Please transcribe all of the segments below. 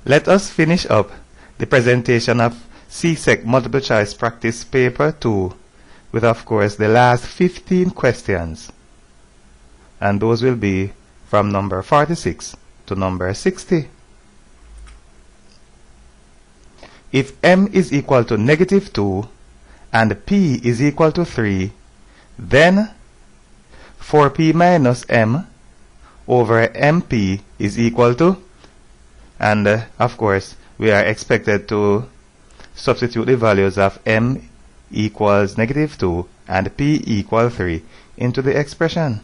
Let us finish up the presentation of CSEC Multiple Choice Practice Paper 2 with, of course, the last 15 questions. And those will be from number 46 to number 60. If m is equal to -2 and p is equal to 3, then 4p minus m over mp is equal to, and of course we are expected to substitute the values of m equals -2 and p equals 3 into the expression.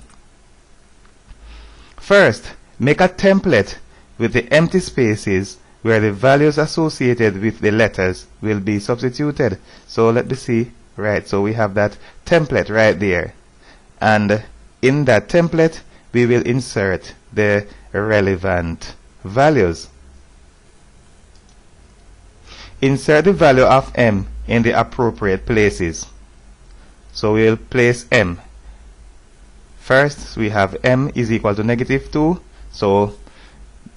First, make a template with the empty spaces where the values associated with the letters will be substituted. So let me see. Right, so we have that template right there. And in that template, we will insert the relevant values. Insert the value of m in the appropriate places. So we will place m. First, we have m is equal to -2. So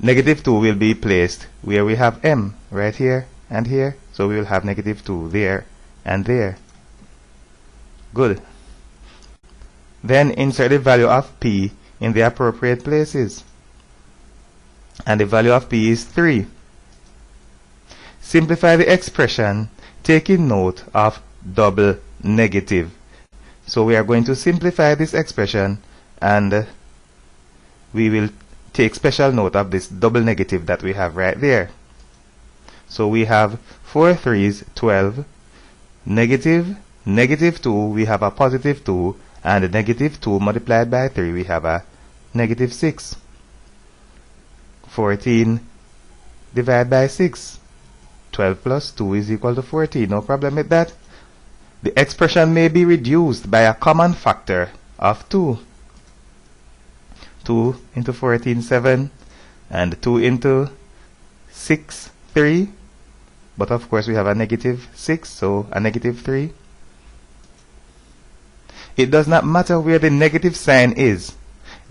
-2 will be placed where we have m, right here and here. So we will have -2 there and there. Good. Then insert the value of p in the appropriate places. And the value of p is 3. Simplify the expression, taking note of double negative. So we are going to simplify this expression, and we will take special note of this double negative that we have right there. So we have 4 3s, 12, -2, we have a +2, and -2 multiplied by 3, we have a -6. 14 divided by 6. 12 plus 2 is equal to 14. No problem with that. The expression may be reduced by a common factor of 2. 2 into 14, 7. And 2 into 6, 3. But of course we have a -6, so a -3. It does not matter where the negative sign is,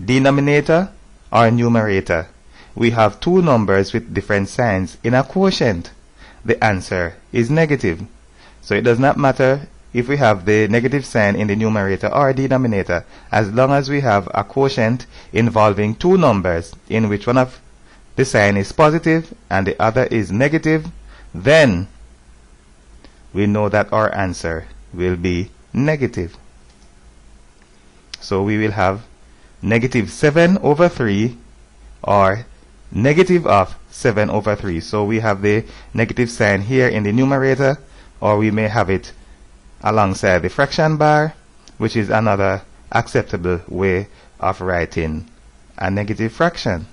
denominator or numerator. We have two numbers with different signs in a quotient. The answer is negative. So it does not matter if we have the negative sign in the numerator or denominator, as long as we have a quotient involving two numbers in which one of the sign is positive and the other is negative, then we know that our answer will be negative. So we will have -7/3 or negative of 7/3. So we have the negative sign here in the numerator, or we may have it alongside the fraction bar, which is another acceptable way of writing a negative fraction.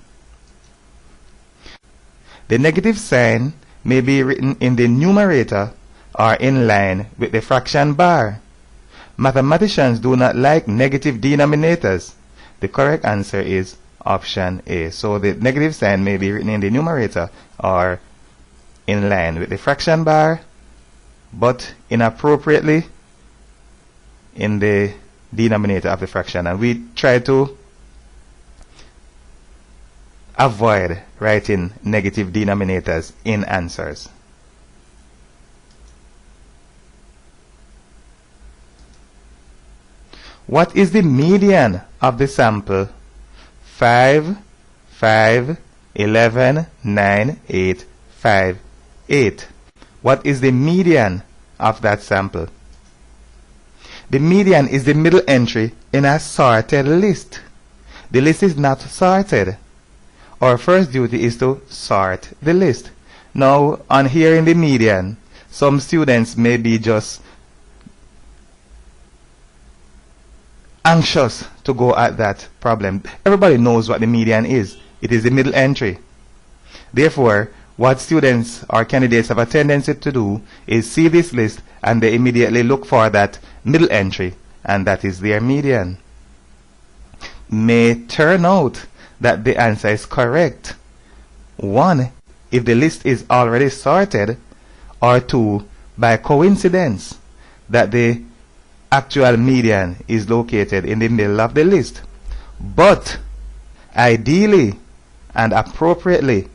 The negative sign may be written in the numerator or in line with the fraction bar. Mathematicians do not like negative denominators. The correct answer is option A. So the negative sign may be written in the numerator or in line with the fraction bar, but inappropriately in the denominator of the fraction. And we try to avoid writing negative denominators in answers. What is the median of the sample 5, 5, 11, 9, 8, 5, 8? What is the median of that sample? The median is the middle entry in a sorted list. The list is not sorted. Our first duty is to sort the list. Now, on here in the median, some students may be just anxious to go at that problem. Everybody knows what the median is. It is the middle entry. Therefore, what students or candidates have a tendency to do is see this list and they immediately look for that middle entry, and that is their median. May turn out that the answer is correct. 1, if the list is already sorted, or 2, by coincidence, that the actual median is located in the middle of the list. But ideally and appropriately,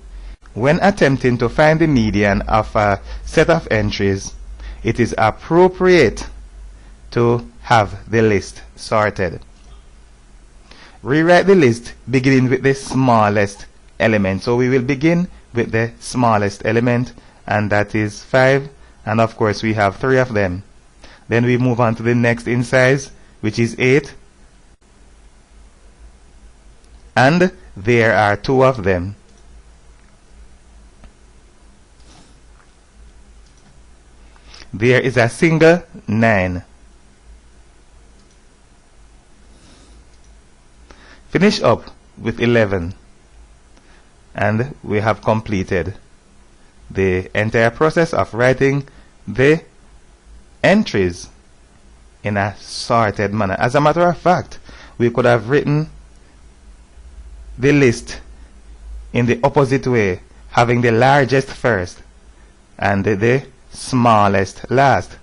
When attempting to find the median of a set of entries, it is appropriate to have the list sorted. Rewrite the list beginning with the smallest element. So we will begin with the smallest element, and that is 5, and of course we have 3 of them. Then we move on to the next in size, which is 8, and there are 2 of them. There is a single 9. Finish up with 11, and we have completed the entire process of writing the entries in a sorted manner. As a matter of fact, we could have written the list in the opposite way, having the largest first and the smallest last,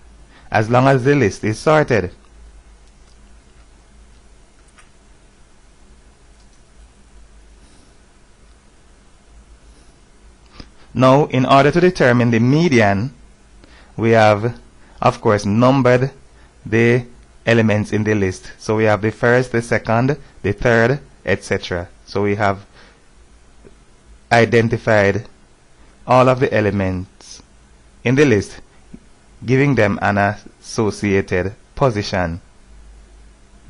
as long as the list is sorted. Now, in order to determine the median, we have, of course, numbered the elements in the list. So we have the first, the second, the third, etc. So we have identified all of the elements in the list, giving them an associated position,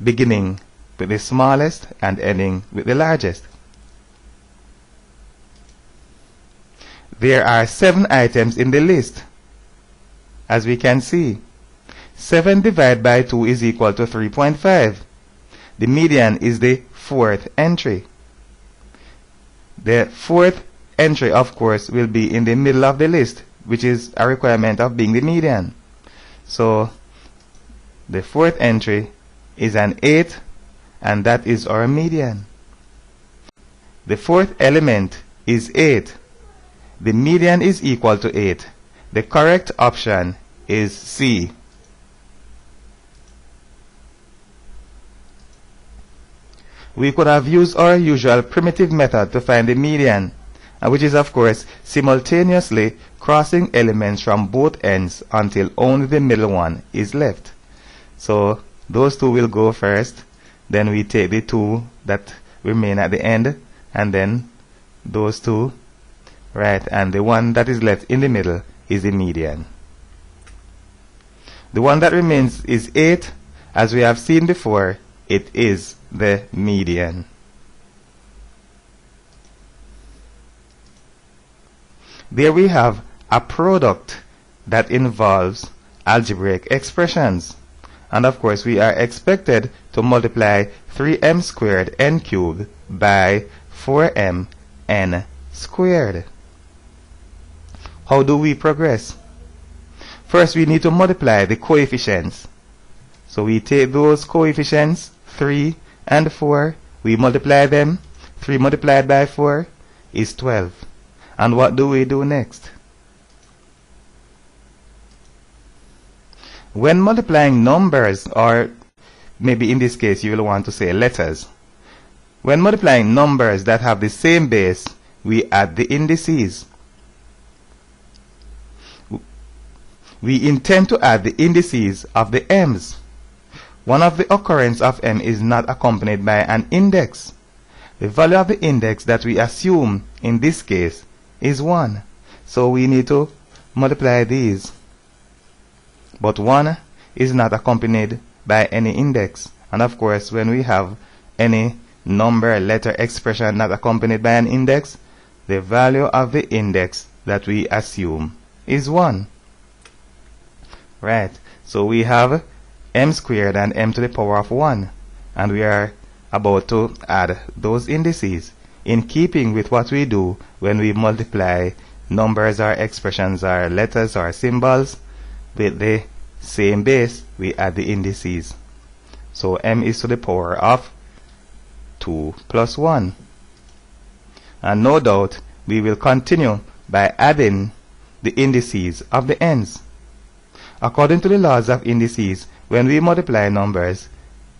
beginning with the smallest and ending with the largest. There are 7 items in the list. As we can see, 7 divided by 2 is equal to 3.5. The median is the 4th entry. The 4th entry, of course, will be in the middle of the list, which is a requirement of being the median. So the 4th entry is an 8, and that is our median. The 4th element is 8. The median is equal to 8. The correct option is C. We could have used our usual primitive method to find the median, which is of course simultaneously crossing elements from both ends until only the middle one is left. So those 2 will go first, then we take the 2 that remain at the end, and then those 2, right, and the one that is left in the middle is the median. The one that remains is 8. As we have seen before, it is the median. There we have a product that involves algebraic expressions, and of course we are expected to multiply 3m squared n cubed by 4m n squared. How do we progress? First, we need to multiply the coefficients. So we take those coefficients, 3 and 4, we multiply them. 3 multiplied by 4 is 12. And what do we do next? When multiplying numbers, or maybe in this case you will want to say letters, when multiplying numbers that have the same base, we add the indices. We intend to add the indices of the m's. One of the occurrence of m is not accompanied by an index. The value of the index that we assume in this case is 1. So we need to multiply these. But 1 is not accompanied by any index. And of course, when we have any number, letter, expression not accompanied by an index, the value of the index that we assume is 1. Right, so we have m squared and m to the power of 1, and we are about to add those indices in keeping with what we do when we multiply numbers or expressions or letters or symbols with the same base. We add the indices. So m is to the power of 2 plus 1, and no doubt we will continue by adding the indices of the n's. According to the laws of indices, when we multiply numbers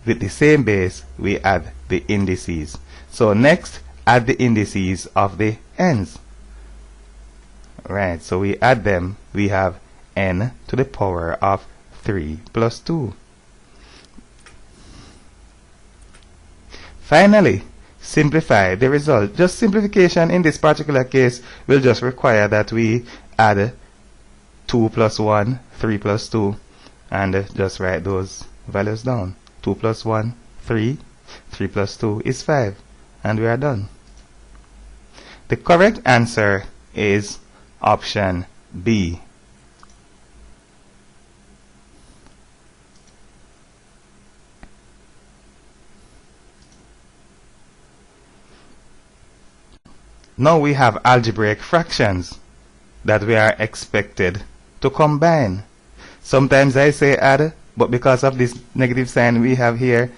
with the same base, we add the indices. So next, add the indices of the n's. Right, so we add them. We have n to the power of 3 plus 2. Finally, simplify the result. Just simplification in this particular case will just require that we add 2 plus 1, 3 plus 2, and just write those values down. 2 plus 1, 3, 3 plus 2 is 5, and we are done. The correct answer is option B. Now we have algebraic fractions that we are expected to combine. Sometimes I say add, but because of this negative sign we have here,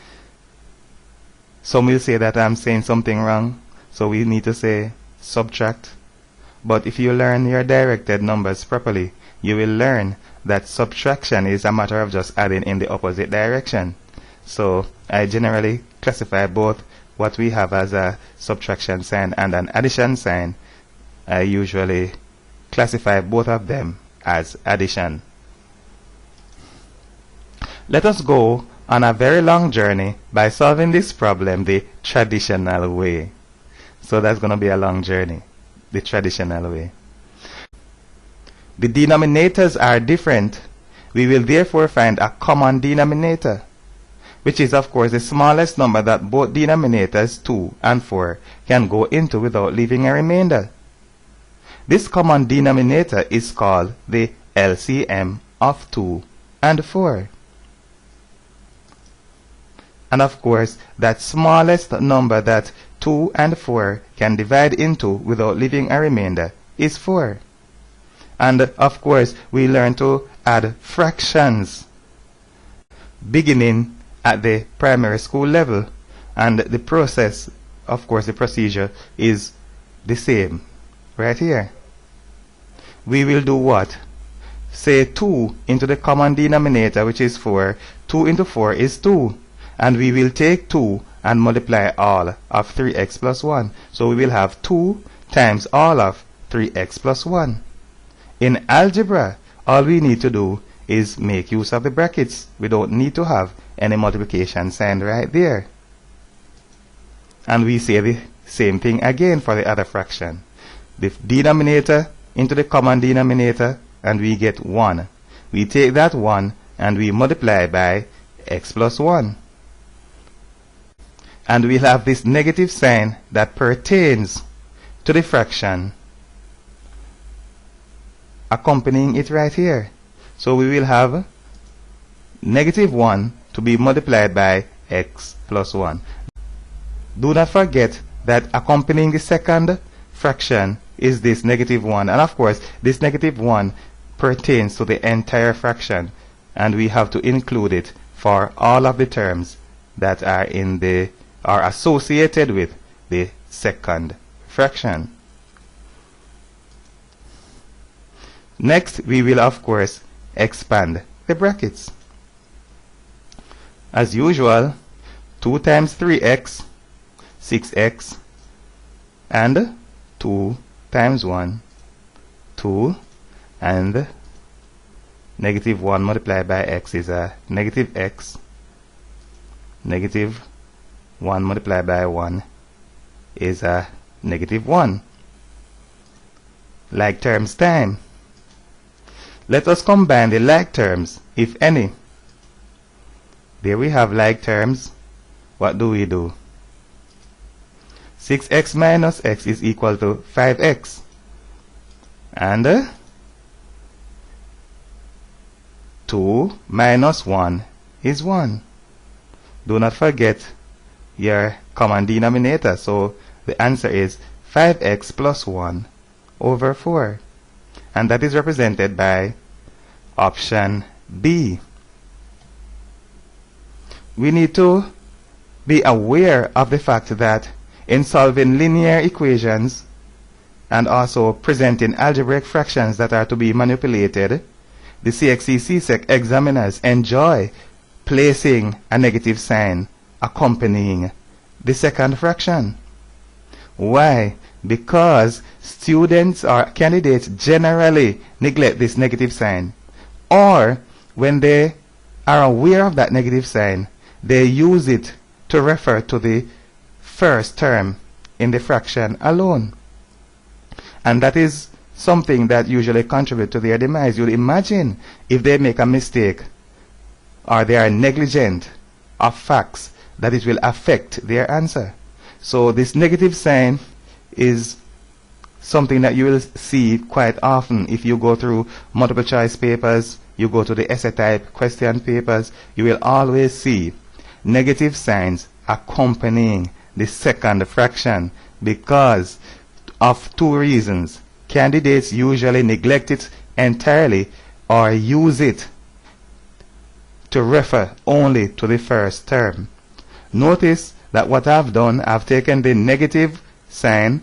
some will say that I'm saying something wrong, so we need to say subtract. But if you learn your directed numbers properly, you will learn that subtraction is a matter of just adding in the opposite direction. So I generally classify both what we have as a subtraction sign and an addition sign. I usually classify both of them as addition. Let us go on a very long journey by solving this problem the traditional way. So that's going to be a long journey, the traditional way. The denominators are different. We will therefore find a common denominator, which is of course the smallest number that both denominators 2 and 4 can go into without leaving a remainder. This common denominator is called the LCM of 2 and 4. And of course, that smallest number that 2 and 4 can divide into without leaving a remainder is 4. And of course, we learn to add fractions beginning at the primary school level, and the process, of course the procedure is the same right here. We will do what? Say 2 into the common denominator, which is 4. 2 into 4 is 2, and we will take 2 and multiply all of 3x plus 1. So we will have 2 times all of 3x plus 1. In algebra, all we need to do is make use of the brackets. We don't need to have any multiplication sign right there. And we say the same thing again for the other fraction. The denominator into the common denominator, and we get 1. We take that 1 and we multiply by x plus 1. And we'll have this negative sign that pertains to the fraction accompanying it right here. So we will have negative 1 to be multiplied by x plus 1. Do not forget that accompanying the second fraction is this negative 1. And of course, this negative 1 pertains to the entire fraction. And we have to include it for all of the terms that are associated with the second fraction. Next, we will of course expand the brackets. As usual, 2 times 3x, 6x, and 2 times 1, 2, and negative 1 multiplied by x is a negative x, negative 1 multiplied by 1 is a negative 1. Like terms time. Let us combine the like terms, if any. There we have like terms. What do we do? 6x minus x is equal to 5x. And 2 minus 1 is 1. Do not forget your common denominator. So the answer is 5x plus 1 over 4. And that is represented by option B. We need to be aware of the fact that in solving linear equations and also presenting algebraic fractions that are to be manipulated, the CSEC examiners enjoy placing a negative sign accompanying the second fraction. Why? Because students or candidates generally neglect this negative sign, or when they are aware of that negative sign, they use it to refer to the first term in the fraction alone. And that is something that usually contributes to their demise. You'll imagine if they make a mistake or they are negligent of facts, that it will affect their answer. So this negative sign is something that you will see quite often if you go through multiple choice papers, you go to the essay type question papers, you will always see negative signs accompanying the second fraction because of two reasons. Candidates usually neglect it entirely or use it to refer only to the first term. Notice that what I've done, I've taken the negative sign,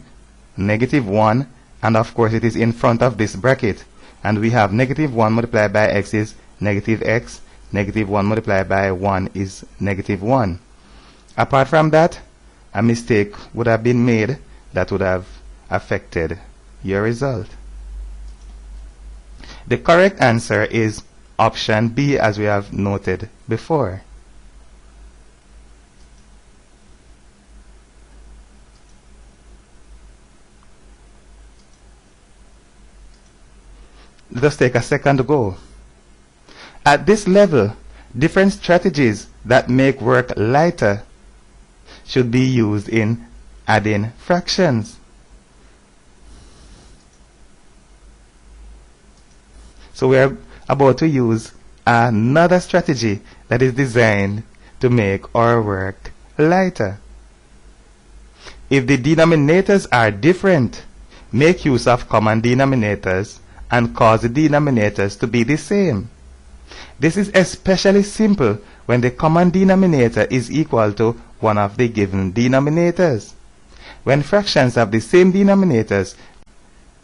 -1, and of course it is in front of this bracket, and we have -1 multiplied by x is -x, -1 multiplied by 1 is -1. Apart from that, a mistake would have been made that would have affected your result. The correct answer is option B, as we have noted before. Let us take a second go. At this level, different strategies that make work lighter should be used in adding fractions. So we are about to use another strategy that is designed to make our work lighter. If the denominators are different, make use of common denominators and cause the denominators to be the same. This is especially simple when the common denominator is equal to one of the given denominators. When fractions have the same denominators,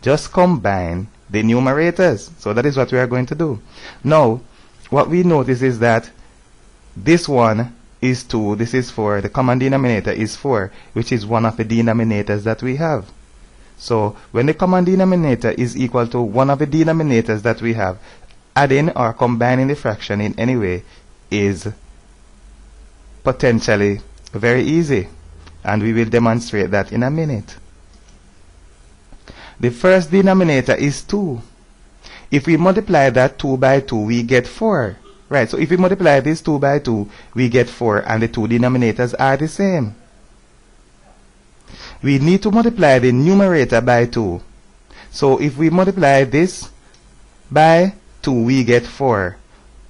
just combine the numerators. So that is what we are going to do. Now, what we notice is that this one is 2, this is 4, the common denominator is 4, which is one of the denominators that we have. So when the common denominator is equal to one of the denominators that we have, adding or combining the fraction in any way is potentially very easy, and we will demonstrate that in a minute. The first denominator is 2. If we multiply that 2 by 2, we get 4. Right, so if we multiply this 2 by 2, we get 4, and the two denominators are the same. We need to multiply the numerator by 2. So if we multiply this by 2, we get 4.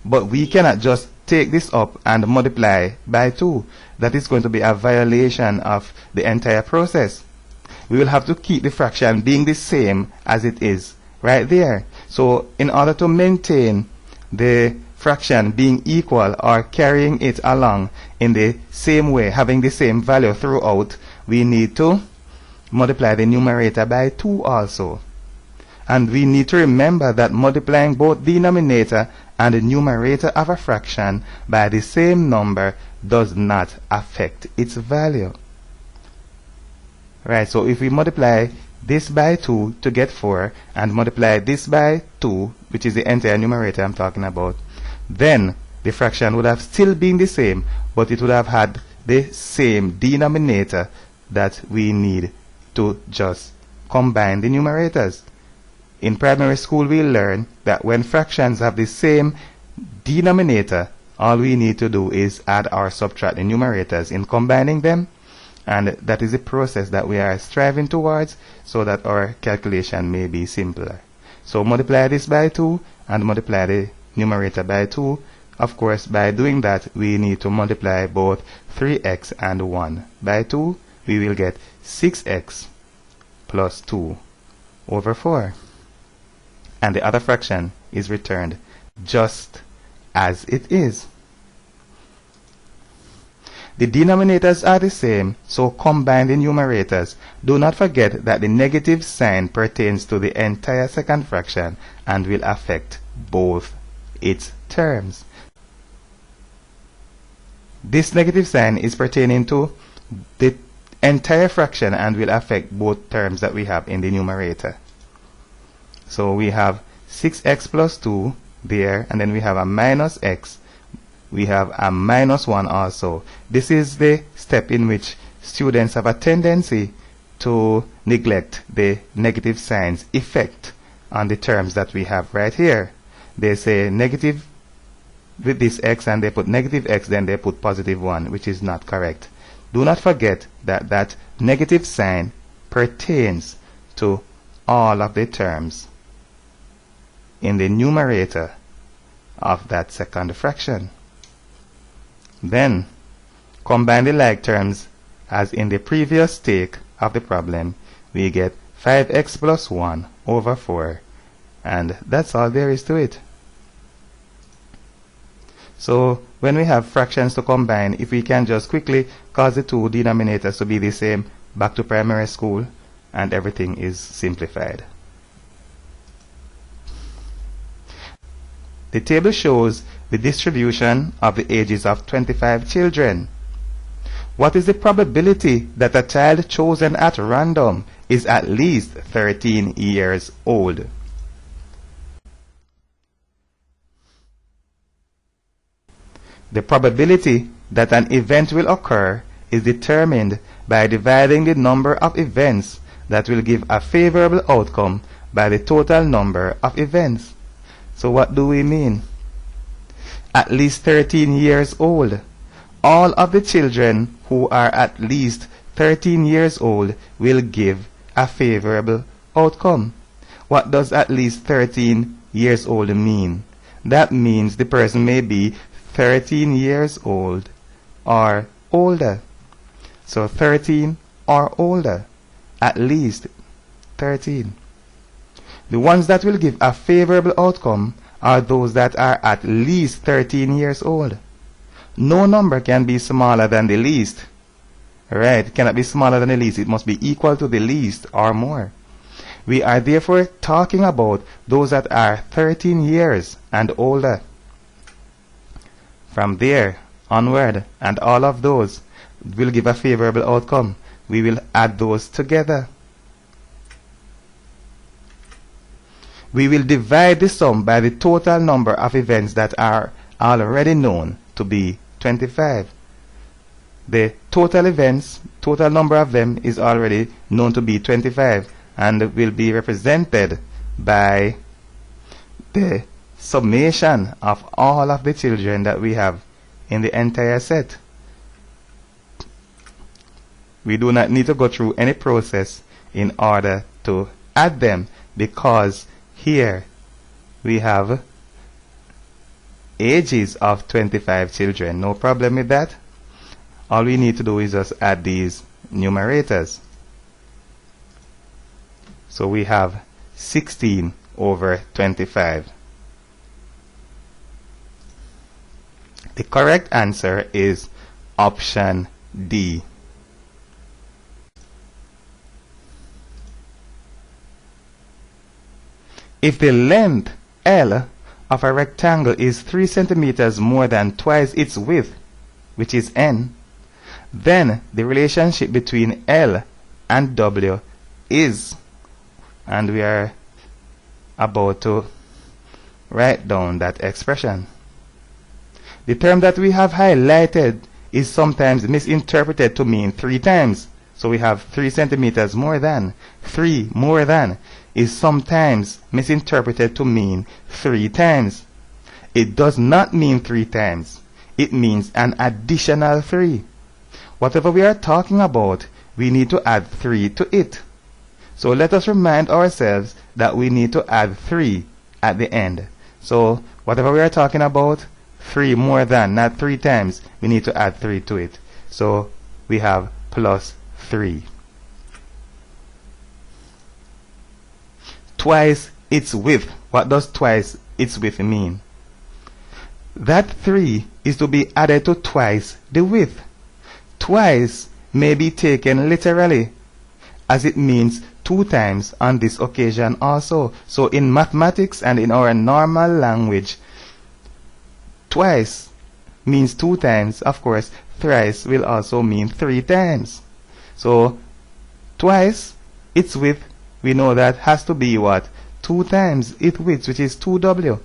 But we cannot just take this up and multiply by 2. That is going to be a violation of the entire process. We will have to keep the fraction being the same as it is right there. So in order to maintain the fraction being equal or carrying it along in the same way, having the same value throughout, we need to multiply the numerator by 2 also. And we need to remember that multiplying both denominator and the numerator of a fraction by the same number does not affect its value. Right, so if we multiply this by 2 to get 4 and multiply this by 2, which is the entire numerator I'm talking about, then the fraction would have still been the same, but it would have had the same denominator that we need to just combine the numerators. In primary school, we learn that when fractions have the same denominator, all we need to do is add or subtract the numerators in combining them, and that is the process that we are striving towards so that our calculation may be simpler. So multiply this by 2 and multiply the numerator by 2. Of course, by doing that, we need to multiply both 3x and 1 by 2. We will get 6x plus 2 over 4. And the other fraction is returned just as it is. The denominators are the same, so combine the numerators. Do not forget that the negative sign pertains to the entire second fraction and will affect both its terms. This negative sign is pertaining to the entire fraction and will affect both terms that we have in the numerator. So we have 6x plus 2 there, and then we have a minus x. We have a minus 1 also. This is the step in which students have a tendency to neglect the negative sign's effect on the terms that we have right here. They say negative with this x and they put negative x, then they put positive 1, which is not correct. Do not forget that that negative sign pertains to all of the terms in the numerator of that second fraction. Then combine the like terms as in the previous take of the problem. We get 5x plus 1 over 4, and that's all there is to it. So when we have fractions to combine, if we can just quickly cause the two denominators to be the same, back to primary school, and everything is simplified. The table shows the distribution of the ages of 25 children. What is the probability that a child chosen at random is at least 13 years old? The probability that an event will occur is determined by dividing the number of events that will give a favorable outcome by the total number of events. So what do we mean? At least 13 years old. All of the children who are at least 13 years old will give a favorable outcome. What does at least 13 years old mean? That means the person may be 13 years old or older. So 13 or older, at least 13. The ones that will give a favorable outcome are those that are at least 13 years old. No number can be smaller than the least. Right? It cannot be smaller than the least. It must be equal to the least or more. We are therefore talking about those that are 13 years and older. From there onward, and all of those will give a favorable outcome. We will add those together. We will divide the sum by the total number of events that are already known to be 25. The total events, total number of them is already known to be 25 and will be represented by the summation of all of the children that we have in the entire set. We do not need to go through any process in order to add them, because here we have ages of 25 children. No problem with that. All we need to do is just add these numerators. So we have 16 over 25. The correct answer is option D. If the length L of a rectangle is 3 centimeters more than twice its width, which is n, then the relationship between L and W is, and we are about to write down that expression. The term that we have highlighted is sometimes misinterpreted to mean 3 times. So we have 3 centimeters more than. 3 more than is sometimes misinterpreted to mean 3 times. It does not mean 3 times. It means an additional 3. Whatever we are talking about, we need to add 3 to it. So let us remind ourselves that we need to add 3 at the end. So whatever we are talking about, 3 more than, not 3 times, we need to add 3 to it. So we have plus 3. Twice its width. What does twice its width mean? That 3 is to be added to twice the width. Twice may be taken literally, as it means 2 times on this occasion also. So in mathematics and in our normal language, twice means 2 times. Of course, thrice will also mean 3 times. So twice its width, we know that has to be what? 2 times its width, which is 2w.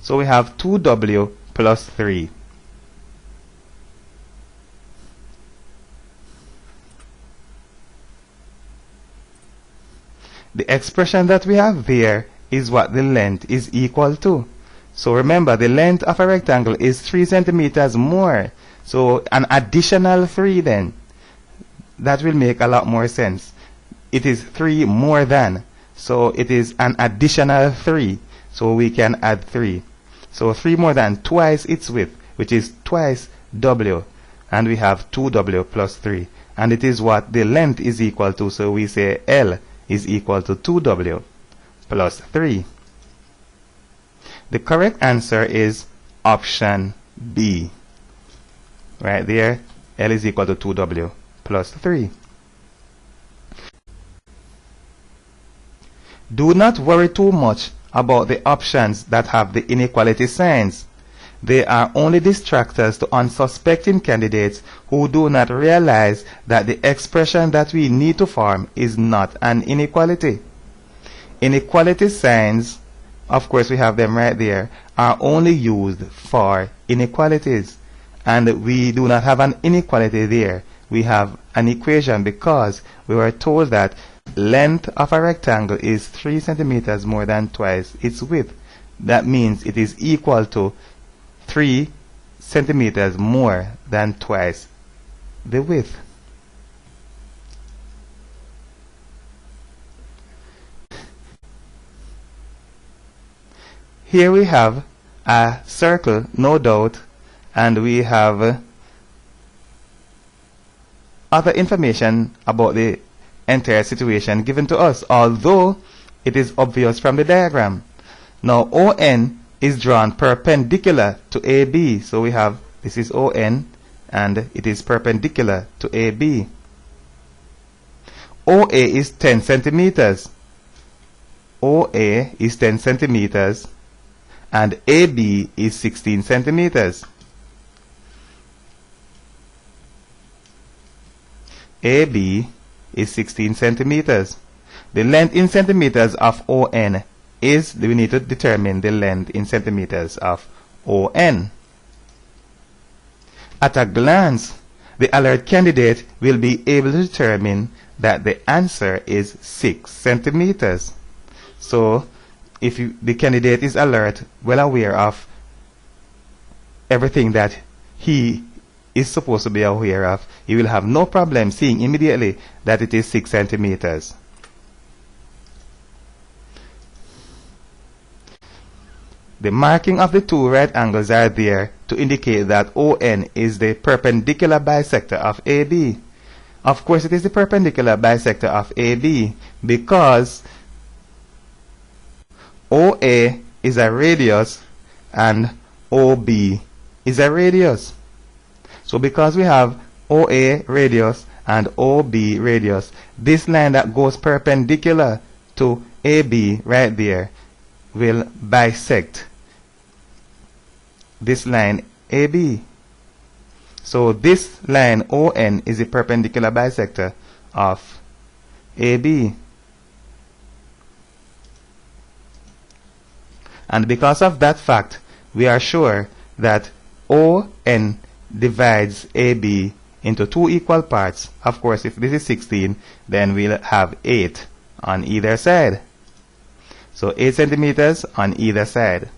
So we have 2w plus 3. The expression that we have there is what the length is equal to. So remember, the length of a rectangle is 3 centimeters more. So an additional 3 then. That will make a lot more sense. It is 3 more than. So it is an additional 3. So we can add 3. So 3 more than twice its width, which is twice w. And we have 2w plus 3. And it is what the length is equal to. So we say L is equal to 2w plus 3. The correct answer is option B. Right there, L is equal to 2w plus 3. Do not worry too much about the options that have the inequality signs. They are only distractors to unsuspecting candidates who do not realize that the expression that we need to form is not an inequality. Inequality signs, of course we have them right there, are only used for inequalities. And we do not have an inequality there. We have an equation because we were told that length of a rectangle is 3 centimeters more than twice its width. That means it is equal to 3 centimeters more than twice the width. Here we have a circle, no doubt, and we have other information about the entire situation given to us, although it is obvious from the diagram. Now ON is drawn perpendicular to AB, so we have, this is ON and it is perpendicular to AB. OA is 10 centimeters. OA is 10 centimeters and AB is 16 centimeters. AB is 16 centimeters. The length in centimeters of ON is, we need to determine the length in centimeters of ON. At a glance, the alert candidate will be able to determine that the answer is 6 centimeters. So, if the candidate is alert, well aware of everything that he is supposed to be aware of, he will have no problem seeing immediately that it is 6 centimeters. The marking of the two right angles are there to indicate that ON is the perpendicular bisector of AB. Of course, it is the perpendicular bisector of AB because OA is a radius and OB is a radius. So because we have OA radius and OB radius, this line that goes perpendicular to AB right there will bisect this line AB. So this line ON is a perpendicular bisector of AB. And because of that fact, we are sure that ON divides AB into two equal parts. Of course, if this is 16, then we'll have 8 on either side. So 8 centimeters on either side.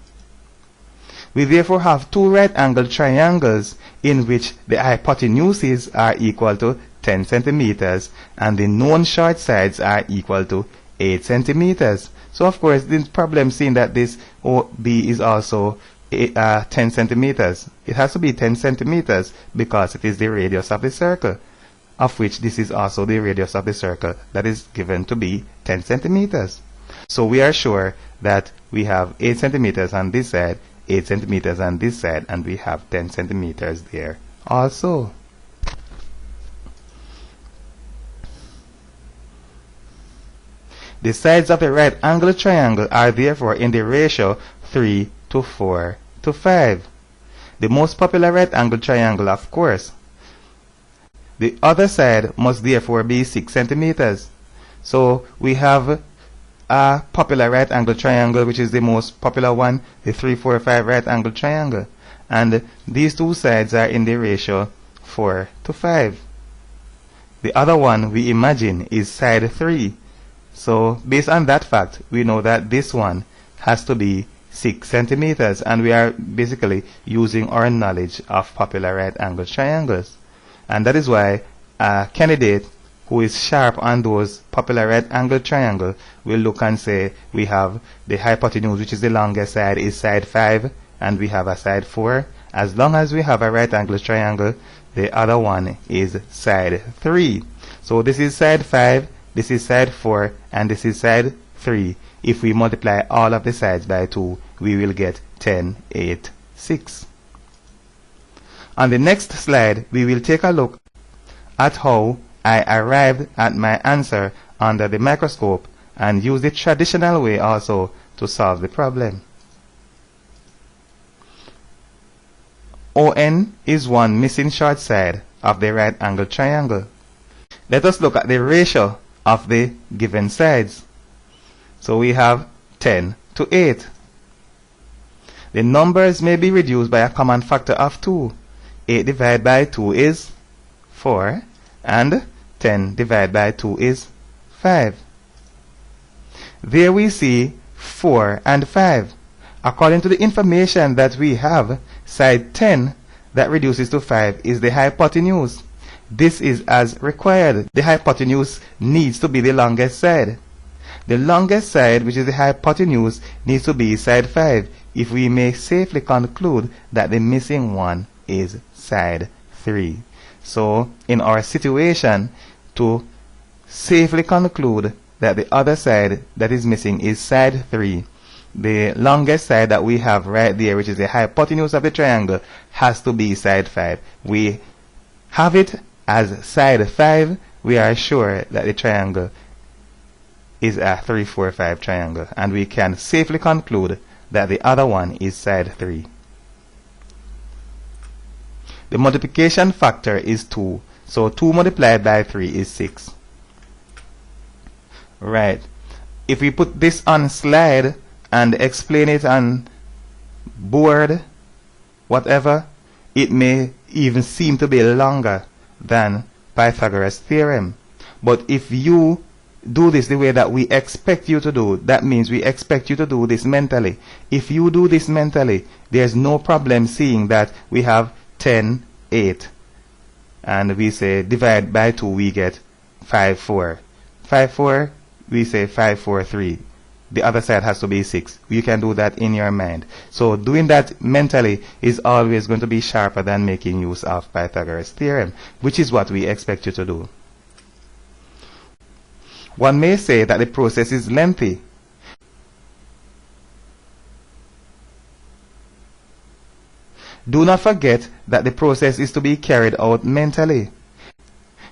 We therefore have two right-angled triangles in which the hypotenuses are equal to 10 centimeters and the known short sides are equal to 8 centimeters. So of course, the problem seeing that this OB is also 10 centimeters. It has to be 10 centimeters because it is the radius of the circle, of which this is also the radius of the circle that is given to be 10 centimeters. So we are sure that we have 8 centimeters on this side, 8 centimeters on this side, and we have 10 centimeters there also. The sides of a right angled triangle are therefore in the ratio 3 to 4 to 5. The most popular right angled triangle, of course, The other side must therefore be 6 centimeters. So we have a popular right angle triangle, which is the most popular one, the 3, 4, 5 right angle triangle. And these two sides are in the ratio 4 to 5. The other one we imagine is side 3. So based on that fact, we know that this one has to be 6 centimeters, and we are basically using our knowledge of popular right angle triangles. And that is why a candidate who is sharp on those popular right angle triangle will look and say, we have the hypotenuse, which is the longest side, is side 5, and we have a side 4. As long as we have a right angle triangle, the other one is side 3. So this is side 5, this is side 4, and this is side 3. If we multiply all of the sides by 2, we will get 10, 8, 6. On the next slide, we will take a look at how I arrived at my answer under the microscope and use the traditional way also to solve the problem. ON is one missing short side of the right angle triangle. Let us look at the ratio of the given sides. So we have 10 to 8. The numbers may be reduced by a common factor of 2. 8 divided by 2 is 4, and 10 divided by 2 is 5. There we see 4 and 5. According to the information that we have, side 10 that reduces to 5 is the hypotenuse. This is as required. The hypotenuse needs to be the longest side. The longest side, which is the hypotenuse, needs to be side 5, if we may safely conclude that the missing one is side 3. So, in our situation, to safely conclude that the other side that is missing is side 3, the longest side that we have right there, which is the hypotenuse of the triangle, has to be side 5. We have it as side 5. We are sure that the triangle is a 3, 4, 5 triangle, and we can safely conclude that the other one is side 3. The multiplication factor is 2, so 2 multiplied by 3 is 6. Right. If we put this on slide and explain it on board, whatever, it may even seem to be longer than Pythagoras' theorem. But if you do this the way that we expect you to do, that means we expect you to do this mentally. If you do this mentally, there's no problem seeing that we have 10, 8, and we say divide by 2, we get 5, 4. 5, 4, we say 5, 4, 3. The other side has to be 6. You can do that in your mind. So doing that mentally is always going to be sharper than making use of Pythagoras' theorem, which is what we expect you to do. One may say that the process is lengthy. Do not forget that the process is to be carried out mentally.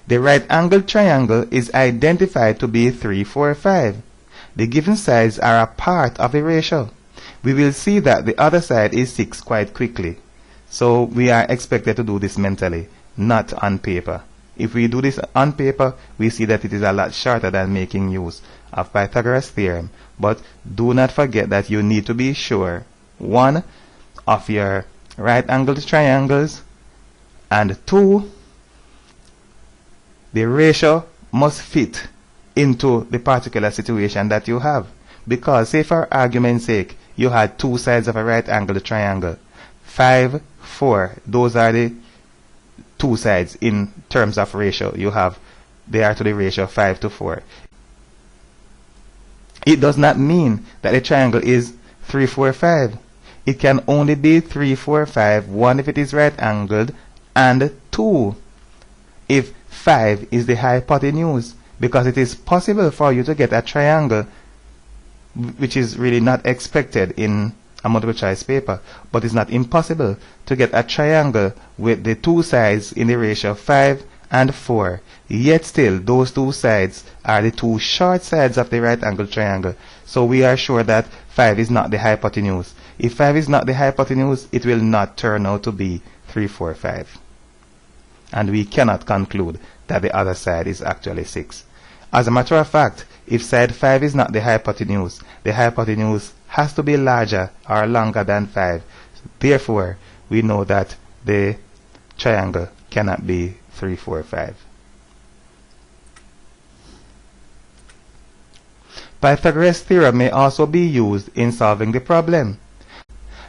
The right angled triangle is identified to be 3, 4, 5. The given sides are a part of the ratio. We will see that the other side is 6 quite quickly. So we are expected to do this mentally, not on paper. If we do this on paper, we see that it is a lot shorter than making use of Pythagoras' theorem. But do not forget that you need to be sure, 1, of your right angled triangles, and 2, the ratio must fit into the particular situation that you have. Because, say for argument's sake, you had 2 sides of a right angled triangle. 5, 4, those are the 2 sides in terms of ratio. They are to the ratio 5 to 4. It does not mean that the triangle is 3, 4, 5. It can only be 3, 4, 5, 1 if it is right angled, and 2 if 5 is the hypotenuse. Because it is possible for you to get a triangle, which is really not expected in a multiple choice paper, but it's not impossible to get a triangle with the 2 sides in the ratio 5 and 4. Yet still, those 2 sides are the 2 short sides of the right angle triangle. So we are sure that 5 is not the hypotenuse. If 5 is not the hypotenuse, it will not turn out to be 3, 4, 5. and we cannot conclude that the other side is actually 6. As a matter of fact, if side 5 is not the hypotenuse has to be larger or longer than 5. Therefore, we know that the triangle cannot be 3, 4, 5. Pythagoras' theorem may also be used in solving the problem.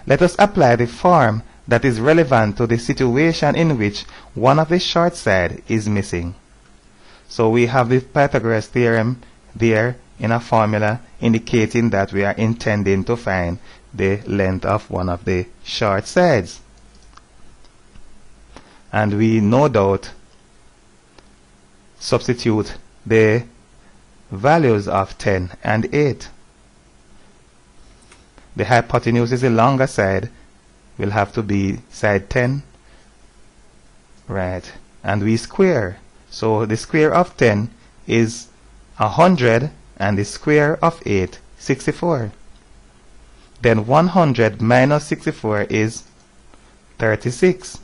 Let us apply the form that is relevant to the situation in which one of the short side is missing. So we have the Pythagoras theorem there in a formula indicating that we are intending to find the length of one of the short sides. And we no doubt substitute the values of 10 and 8. The hypotenuse is the longer side, will have to be side 10, right? And we square. So the square of 10 is 100 and the square of 8, 64. Then 100 minus 64 is 36.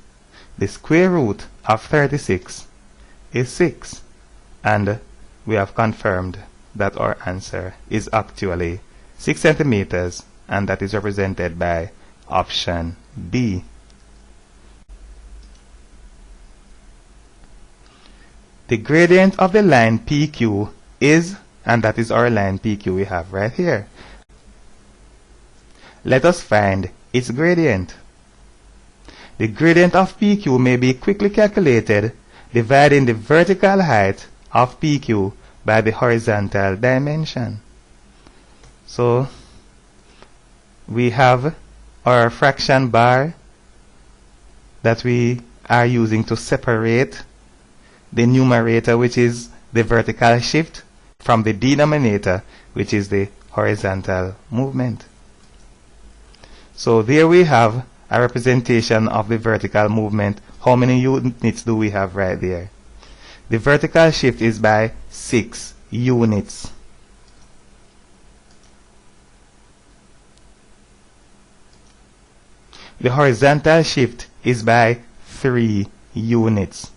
The square root of 36 is 6. And we have confirmed that our answer is actually 6 centimeters, and that is represented by option B. The gradient of the line PQ is, and that is our line PQ we have right here. Let us find its gradient. The gradient of PQ may be quickly calculated dividing the vertical height of PQ by the horizontal dimension. So we have our fraction bar that we are using to separate the numerator, which is the vertical shift, from the denominator, which is the horizontal movement. So there we have a representation of the vertical movement. How many units do we have right there? The vertical shift is by 6 units. The horizontal shift is by 3 units.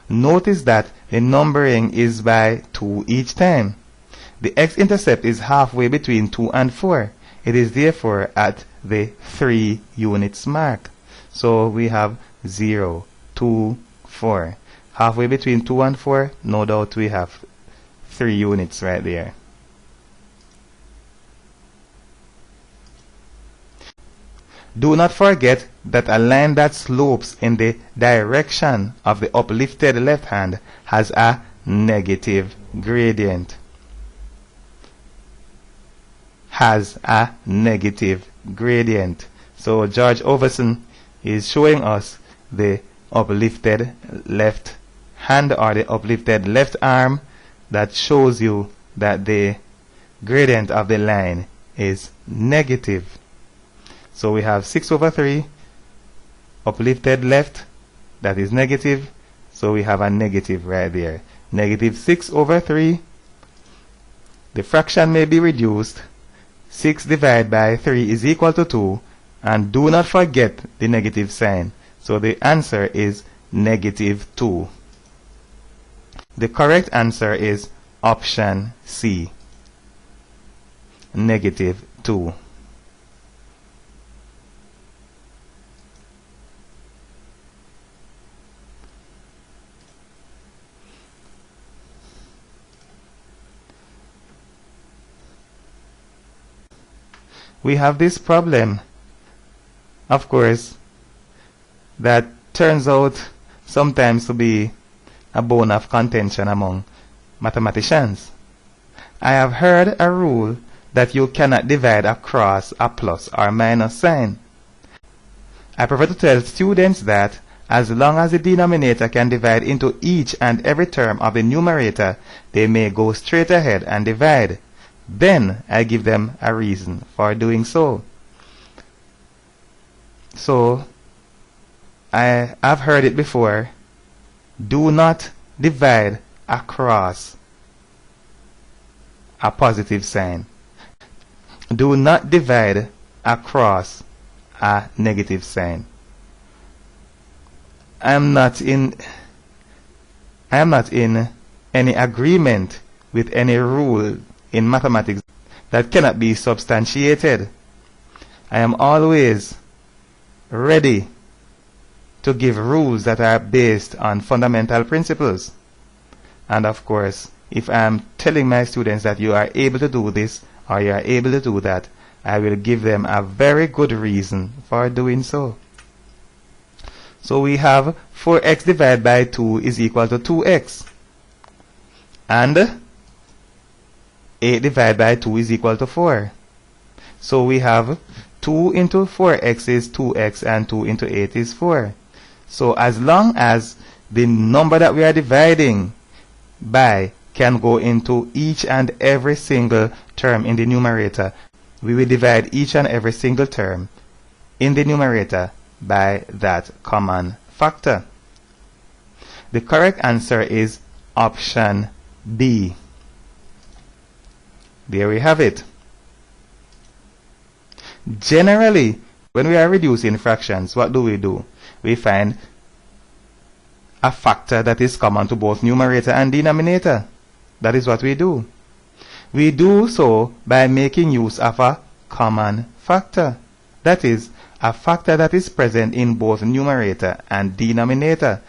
Notice that the numbering is by 2 each time. The x-intercept is halfway between 2 and 4. It is therefore at the 3 units mark. So we have 0, 2, 4. Halfway between 2 and 4, no doubt we have 3 units right there. Do not forget that a line that slopes in the direction of the uplifted left hand has a negative gradient. Has a negative gradient. So George Overson is showing us the uplifted left hand or the uplifted left arm that shows you that the gradient of the line is negative. So we have 6 over 3 uplifted left, that is negative, so we have a negative right there. Negative 6 over 3, the fraction may be reduced. 6 divided by 3 is equal to 2, and do not forget the negative sign. So the answer is negative 2. The correct answer is option C, negative 2. We have this problem, of course, that turns out sometimes to be a bone of contention among mathematicians. I have heard a rule that you cannot divide across a plus or minus sign. I prefer to tell students that as long as the denominator can divide into each and every term of the numerator, they may go straight ahead and divide. Then I give them a reason for doing so. So I have heard it before. Do not divide across a positive sign. Do not divide across a negative sign. I'm not in I am not in any agreement with any rule in mathematics that cannot be substantiated. I am always ready to give rules that are based on fundamental principles. And of course, if I am telling my students that you are able to do this or you are able to do that, I will give them a very good reason for doing so. So we have 4x divided by 2 is equal to 2x. And 8 divided by 2 is equal to 4. So we have 2 into 4x is 2x and 2 into 8 is 4. So as long as the number that we are dividing by can go into each and every single term in the numerator, we will divide each and every single term in the numerator by that common factor. The correct answer is option B. There we have it. Generally, when we are reducing fractions, what do? We find a factor that is common to both numerator and denominator. That is what we do. We do so by making use of a common factor. That is, a factor that is present in both numerator and denominator.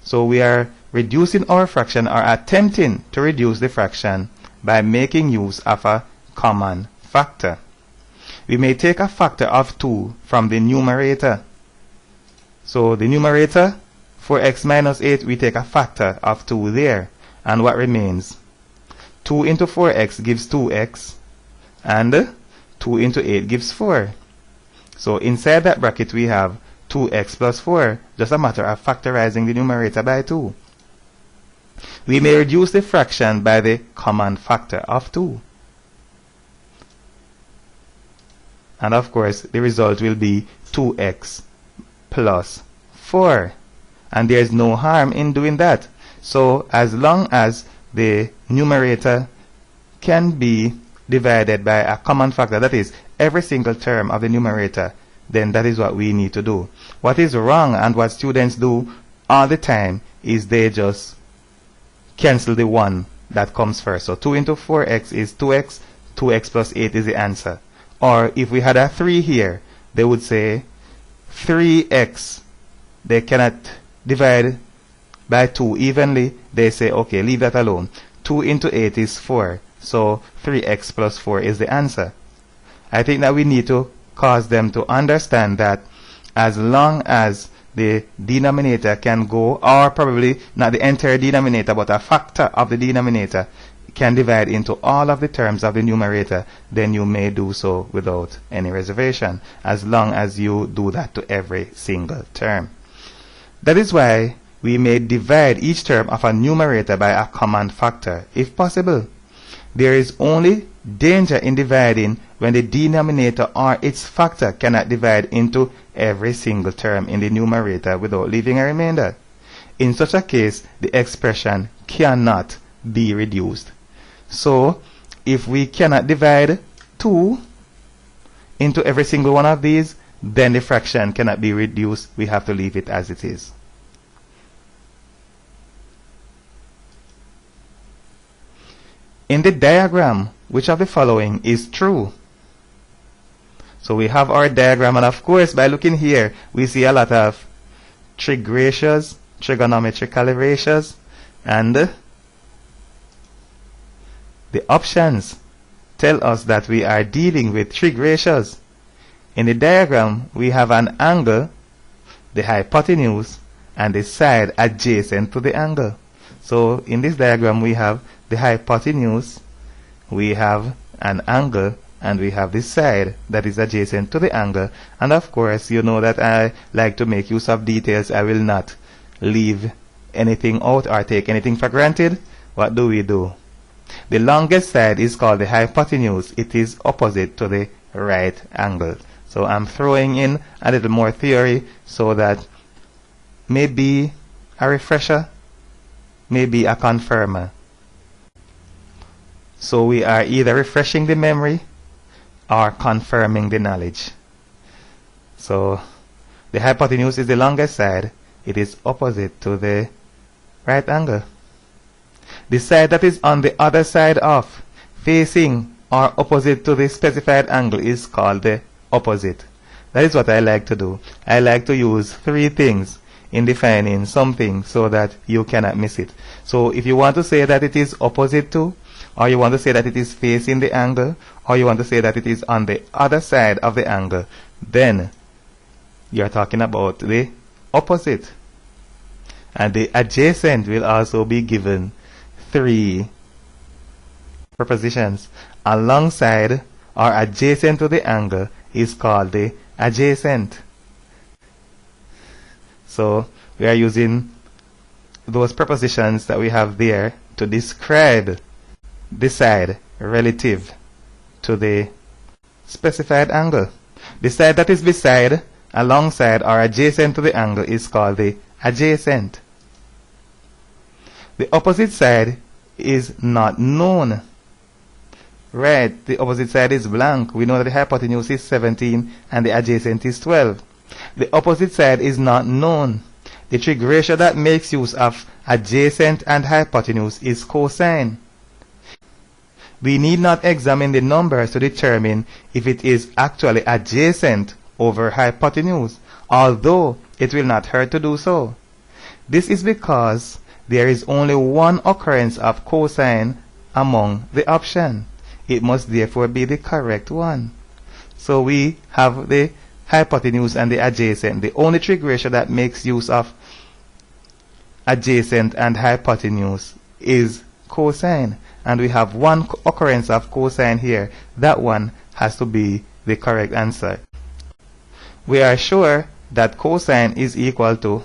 So we are reducing our fraction or attempting to reduce the fraction by making use of a common factor. We may take a factor of 2 from the numerator. So the numerator, 4x minus 8, we take a factor of 2 there. And what remains? 2 into 4x gives 2x. And 2 into 8 gives 4. So inside that bracket we have 2x plus 4. Just a matter of factorizing the numerator by 2. We may reduce the fraction by the common factor of 2. And of course, the result will be 2x plus 4. And there is no harm in doing that. So as long as the numerator can be divided by a common factor, that is, every single term of the numerator, then that is what we need to do. What is wrong and what students do all the time is they just cancel the 1 that comes first. So 2 into 4x is 2x, 2x plus 8 is the answer. Or if we had a 3 here, they would say 3x. They cannot divide by 2 evenly. They say, okay, leave that alone. 2 into 8 is 4. So 3x plus 4 is the answer. I think that we need to cause them to understand that as long as the denominator can go, or probably not the entire denominator, but a factor of the denominator can divide into all of the terms of the numerator, then you may do so without any reservation, as long as you do that to every single term. That is why we may divide each term of a numerator by a common factor, if possible. There is only danger in dividing when the denominator or its factor cannot divide into every single term in the numerator without leaving a remainder. In such a case, the expression cannot be reduced. So, if we cannot divide 2 into every single one of these, then the fraction cannot be reduced. We have to leave it as it is. In the diagram, which of the following is true? So we have our diagram, and of course, by looking here, we see a lot of trig ratios, trigonometrical ratios, and the options tell us that we are dealing with trig ratios. In the diagram, we have an angle, the hypotenuse, and the side adjacent to the angle. So in this diagram, we have the hypotenuse, we have an angle, and we have this side that is adjacent to the angle. And of course, you know that I like to make use of details. I will not leave anything out or take anything for granted. What do? The longest side is called the hypotenuse. It is opposite to the right angle. So I'm throwing in a little more theory so that maybe a refresher, maybe a confirmer. So we are either refreshing the memory or confirming the knowledge. So the hypotenuse is the longest side. It is opposite to the right angle. The side that is on the other side of, facing or opposite to the specified angle is called the opposite. That is what I like to do. I like to use three things in defining something so that you cannot miss it. So if you want to say that it is opposite to, or you want to say that it is facing the angle, or you want to say that it is on the other side of the angle, then you're talking about the opposite. And the adjacent will also be given three prepositions. Alongside or adjacent to the angle is called the adjacent. So we are using those prepositions that we have there to describe the side relative to the specified angle. The side that is beside, alongside, or adjacent to the angle is called the adjacent. The opposite side is not known. Right, the opposite side is blank. We know that the hypotenuse is 17 and the adjacent is 12. The opposite side is not known. The trig ratio that makes use of adjacent and hypotenuse is cosine. We need not examine the numbers to determine if it is actually adjacent over hypotenuse, although it will not hurt to do so. This is because there is only one occurrence of cosine among the option. It must therefore be the correct one. So we have the hypotenuse and the adjacent. The only trig ratio that makes use of adjacent and hypotenuse is cosine. And we have one occurrence of cosine here. That one has to be the correct answer. We are sure that cosine is equal to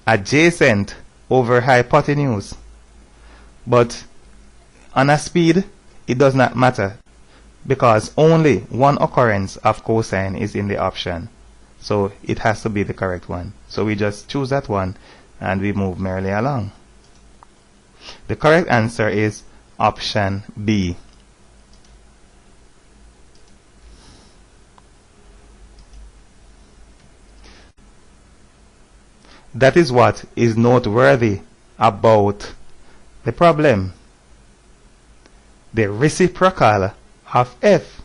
adjacent over hypotenuse. But on a speed, it does not matter, because only one occurrence of cosine is in the option. So it has to be the correct one. So we just choose that one and we move merrily along. The correct answer is option B. That is what is noteworthy about the problem. The reciprocal of f.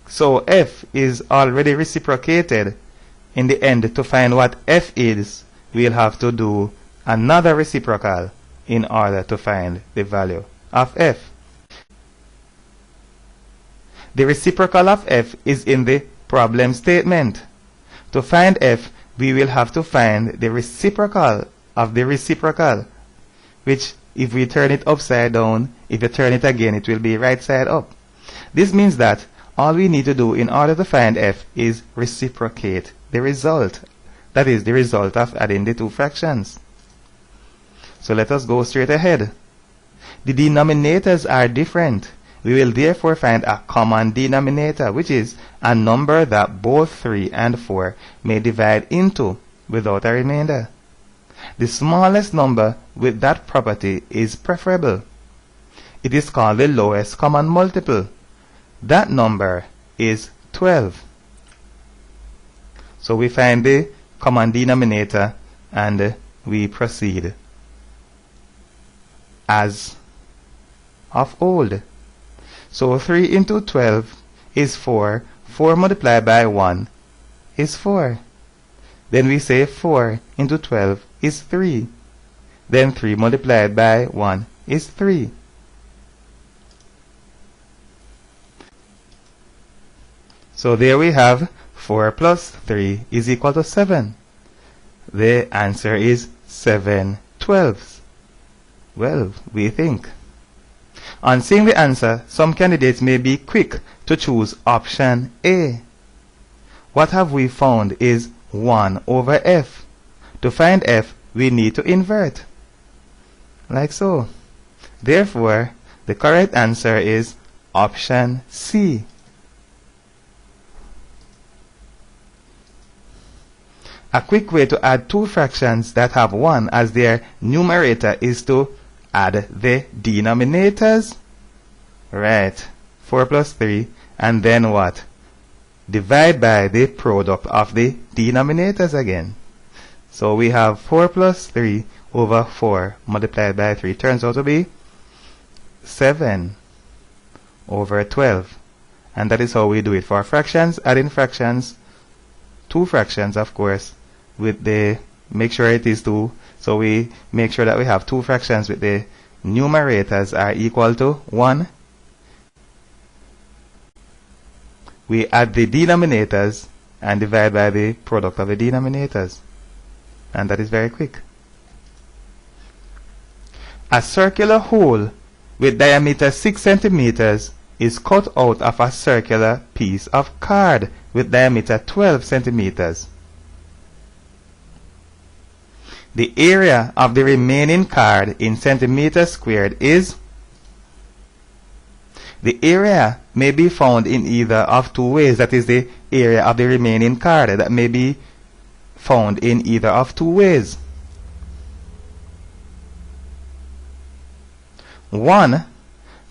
So f is already reciprocated. In the end, to find what f is, we'll have to do another reciprocal in order to find the value of f. The reciprocal of f is in the problem statement. To find f, we will have to find the reciprocal of the reciprocal, which if we turn it upside down, if you turn it again, it will be right side up. This means that all we need to do in order to find f is reciprocate the result. That is the result of adding the two fractions. So let us go straight ahead. The denominators are different. We will therefore find a common denominator, which is a number that both 3 and 4 may divide into without a remainder. The smallest number with that property is preferable. It is called the lowest common multiple. That number is 12. So we find the common denominator and we proceed as of old. So 3 into 12 is 4. 4 multiplied by 1 is 4. Then we say 4 into 12 is 3. Then 3 multiplied by 1 is 3. So there we have 4 plus 3 is equal to 7. The answer is 7 twelfths. Well, we think. On seeing the answer, some candidates may be quick to choose option A. What have we found is 1 over f. To find f, we need to invert. Like so. Therefore, the correct answer is option C. A quick way to add two fractions that have 1 as their numerator is to add the denominators. Right. 4 plus 3. And then what? Divide by the product of the denominators again. So we have 4 plus 3. over 4 multiplied by 3 turns out to be 7 over 12. And that is how we do it for fractions, adding fractions, two fractions of course, with the, make sure it is 2, so we make sure that we have two fractions with the numerators are equal to 1. We add the denominators and divide by the product of the denominators. And that is very quick. A circular hole with diameter 6 centimeters is cut out of a circular piece of card with diameter 12 centimeters. The area of the remaining card in centimeters squared is. The area may be found in either of two ways. That is the area of the remaining card that may be found in either of two ways. 1.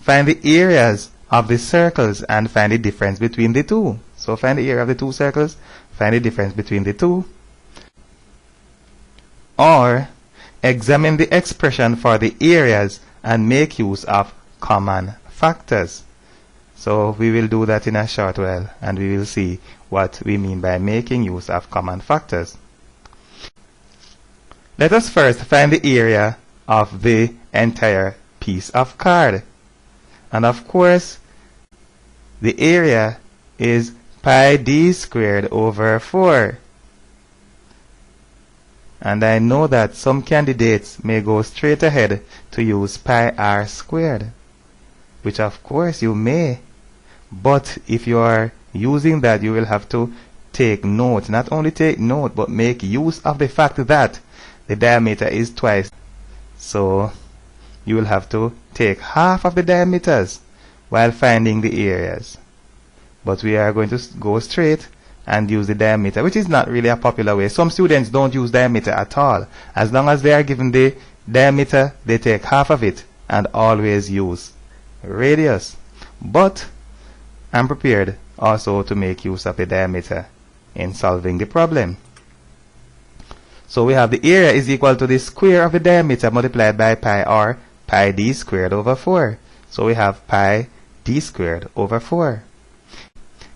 Find the areas of the circles and find the difference between the two. So find the area of the two circles, find the difference between the two. Or examine the expression for the areas and make use of common factors. So we will do that in a short while and we will see what we mean by making use of common factors. Let us first find the area of the entire piece of card. And of course, the area is pi d squared over 4. And I know that some candidates may go straight ahead to use pi r squared, which of course you may. But if you are using that, you will have to take note. Not only take note, but make use of the fact that the diameter is twice. So you will have to take half of the diameters while finding the areas. But we are going to go straight and use the diameter, which is not really a popular way. Some students don't use diameter at all. As long as they are given the diameter, they take half of it and always use radius. But I'm prepared also to make use of the diameter in solving the problem. So we have the area is equal to the square of the diameter multiplied by pi, or pi d squared over 4. So we have pi d squared over 4.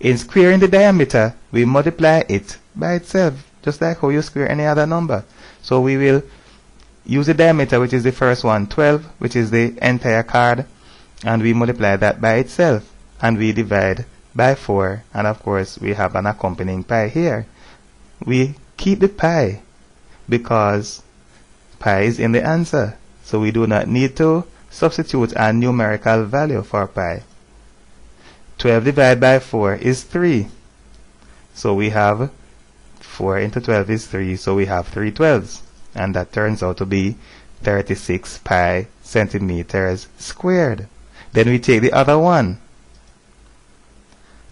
In squaring the diameter, we multiply it by itself, just like how you square any other number. So we will use the diameter, which is the first one, 12, which is the entire card, and we multiply that by itself, and we divide by 4, and of course we have an accompanying pi here. We keep the pi because pi is in the answer, so we do not need to substitute a numerical value for pi. 12 divided by 4 is 3. So we have 4 into 12 is 3, so we have 3 12s. And that turns out to be 36 pi centimeters squared. Then we take the other one.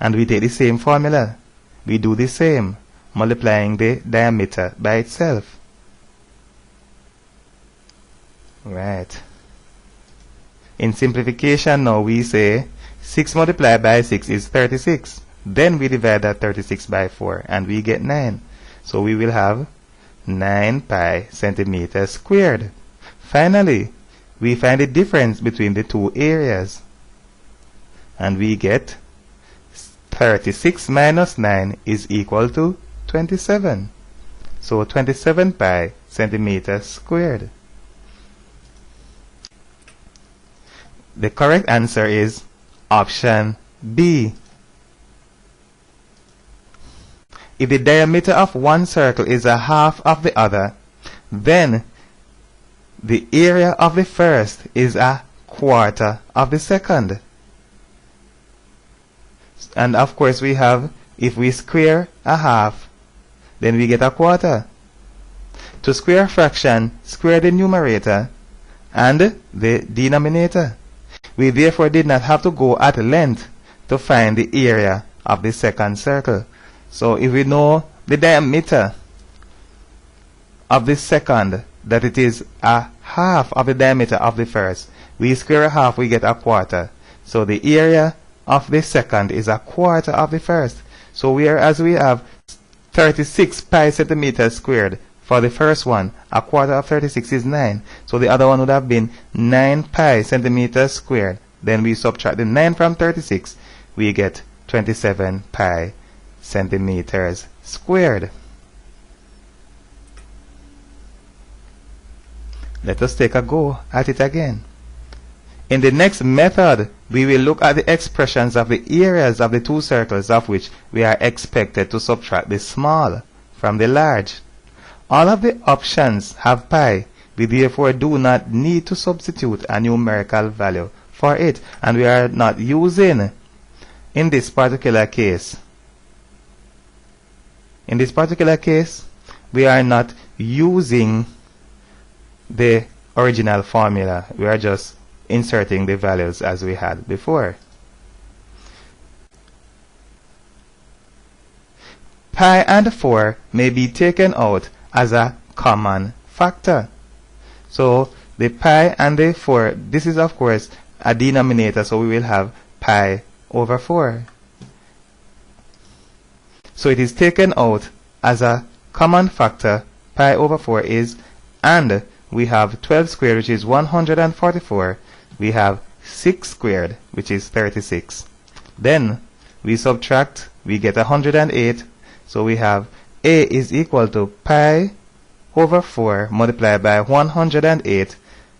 And we take the same formula. We do the same, multiplying the diameter by itself. Right. In simplification now we say 6 multiplied by 6 is 36. Then we divide that 36 by 4 and we get 9. So we will have 9 pi centimeters squared. Finally, we find the difference between the two areas. And we get 36 minus 9 is equal to 27. So 27 pi centimeters squared. The correct answer is option B. If the diameter of one circle is a half of the other, then the area of the first is a quarter of the second. And of course we have, if we square a half, then we get a quarter. To square a fraction, square the numerator and the denominator. We therefore did not have to go at length to find the area of the second circle. So if we know the diameter of the second, that it is a half of the diameter of the first, we square a half, we get a quarter. So the area of the second is a quarter of the first. So whereas we have 36 pi centimeters squared For the first one, a quarter of 36 is 9. So the other one would have been 9 pi centimeters squared. Then we subtract the 9 from 36. We get 27 pi centimeters squared. Let us take a go at it again. In the next method, we will look at the expressions of the areas of the two circles of which we are expected to subtract the small from the large. All of the options have pi. We therefore do not need to substitute a numerical value for it, and we are not using in this particular case. In this particular case, we are not using the original formula. We are just inserting the values as we had before. Pi and 4 may be taken out as a common factor. So the pi and the 4, this is of course a denominator, so we will have pi over 4. So it is taken out as a common factor. Pi over 4 is, and we have 12 squared, which is 144. We have 6 squared, which is 36. Then we subtract, we get 108. So we have a is equal to pi over 4 multiplied by 108.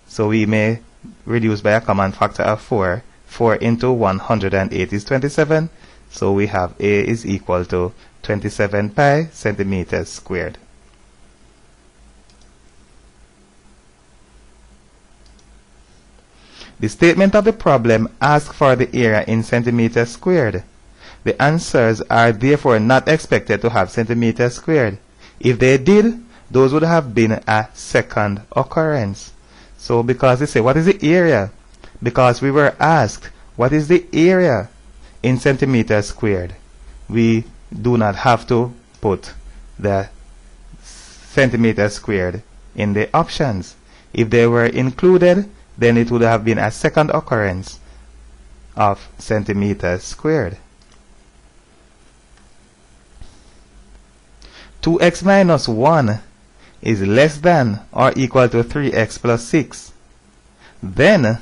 So we may reduce by a common factor of 4. 4 into 108 is 27. So we have a is equal to 27 pi centimeters squared. The statement of the problem asks for the area in centimeters squared. The answers are therefore not expected to have centimeters squared. If they did, those would have been a second occurrence. So because they say, what is the area? Because we were asked, what is the area in centimeters squared? We do not have to put the centimeters squared in the options. If they were included, then it would have been a second occurrence of centimeters squared. 2x minus 1 is less than or equal to 3x plus 6. Then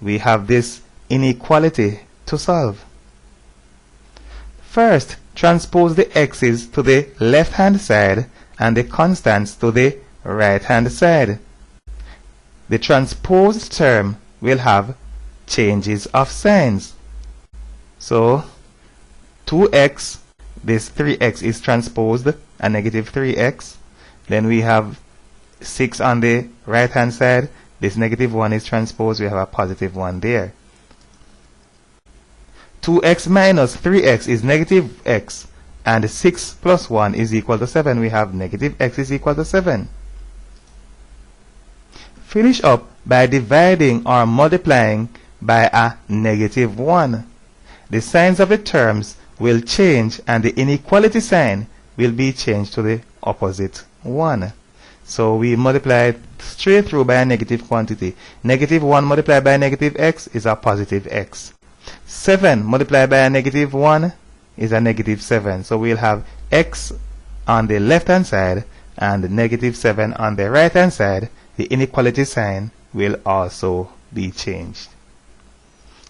we have this inequality to solve. First, transpose the x's to the left-hand side and the constants to the right-hand side. The transposed term will have changes of signs. So 2x, this 3x is transposed, a negative 3x. Then we have 6 on the right hand side. This negative 1 is transposed, we have a positive 1 there. 2x minus 3x is negative x, and 6 plus 1 is equal to 7. We have negative x is equal to 7. Finish up by dividing or multiplying by a negative 1. The signs of the terms will change and the inequality sign will be changed to the opposite 1. So we multiply straight through by a negative quantity. Negative 1 multiplied by a negative x is a positive x. 7 multiplied by a negative 1 is a negative 7. So we'll have x on the left hand side and negative 7 on the right hand side. The inequality sign will also be changed.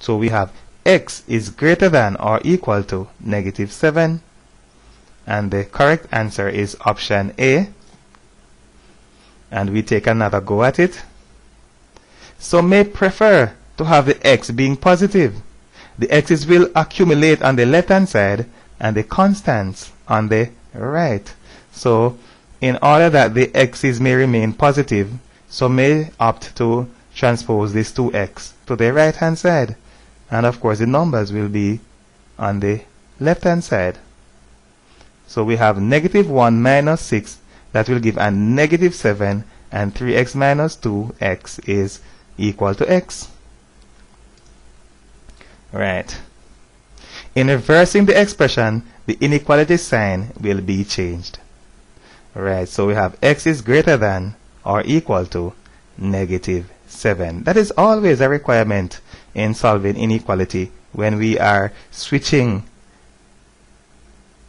So we have x is greater than or equal to negative 7, and the correct answer is option A. And we take another go at it. Some may prefer to have the x being positive. The x's will accumulate on the left hand side and the constants on the right. So in order that the x's may remain positive, some may opt to transpose this 2x to the right hand side. And of course the numbers will be on the left hand side. So we have negative 1 minus 6, that will give a negative 7, and 3x minus 2x is equal to x. Right. In reversing the expression, the inequality sign will be changed. Right, so we have x is greater than or equal to negative 7. That is always a requirement in solving inequality when we are switching